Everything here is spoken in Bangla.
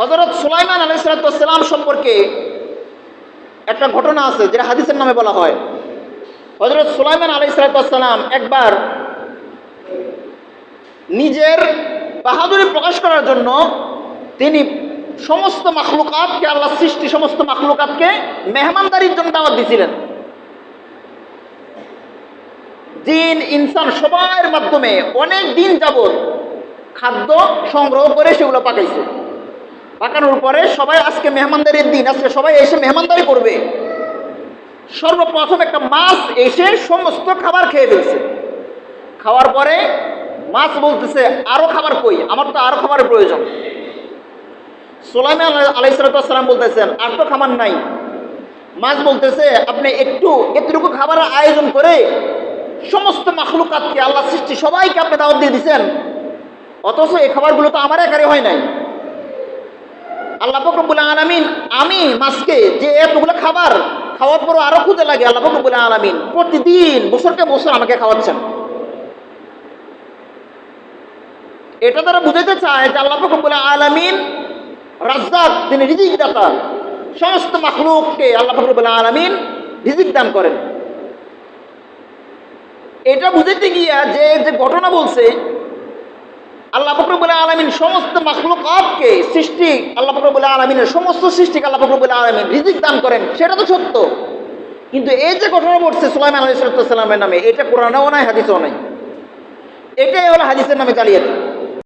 হযরত সুলাইমান আলাইহিস সালাম সম্পর্কে একটা ঘটনা আছে যেটা হাদিসের নামে বলা হয়। হযরত সুলাইমান আলাইহিস সালাম একবার নিজের বাহাদুরি প্রকাশ করার জন্য তিনি সমস্ত মাখলুকাতকে, আল্লাহ সৃষ্টি সমস্ত মাখলুকাতকে মেহমানদারির জন্য দাওয়াত দিয়েছিলেন। জিন ইনসান সবার মাধ্যমে অনেক দিন যাবত খাদ্য সংগ্রহ করে সেগুলো পাকাইছে। পাকানোর পরে সবাই আজকে মেহমানদারির দিন, আজকে সবাই এসে মেহমানদারি করবে। সর্বপ্রথম একটা মাছ এসে সমস্ত খাবার খেয়ে ফেলছে। খাওয়ার পরে মাছ বলতেছে, আরো খাবার কই, আমার তো আরো খাবারের প্রয়োজন। সুলাইমান আলাইহিস সালাম বলতেছেন, আর তো খাবার নাই। মাছ বলতেছে, আপনি এতটুকু খাবারের আয়োজন করে সমস্ত মাখলুকাতকে, আল্লাহ সৃষ্টি সবাইকে আপনি দাওয়াত দিয়ে দিচ্ছেন, অথচ এই খাবারগুলো তো আমার একারে হয় নাই। আল্লাহ পাক রব্বুল আলামিন আমি মাছকে যে এতগুলো খাবার খাওয়ার পরও আরো ক্ষুধা লাগে, আল্লাহ পাক রব্বুল আলামিন প্রতিদিন বছরকে বছর আমাকে খাওয়াচ্ছেন। এটা তারা বুঝাইতে চায় যে আল্লাহ পাক রব্বুল আলামিন রাজ্জাক, তিনি রিজিক দাতা, সমস্ত মাখলুককে আল্লাহ পাক রব্বুল আলামিন রিজিক দান করেন। এটা বুঝাইতে গিয়া যে ঘটনা বলছে, আল্লাহ পাক রব্বুল আলামিন সমস্ত মাখলুকাতকে সৃষ্টি, আল্লাহ পাক রব্বুল আলামিনের সমস্ত সৃষ্টিকে আল্লাহ পাক রব্বুল আলামিন রিজিক দান করেন, সেটা তো সত্য। কিন্তু এই যে ঘটনা ঘটছে সুলাইমান আলাইহিস সালামের নামে, এটা কোরআনেও নাই, হাদিসেও নাই। এটাই হলো হাদিসের নামে জালিয়াতি।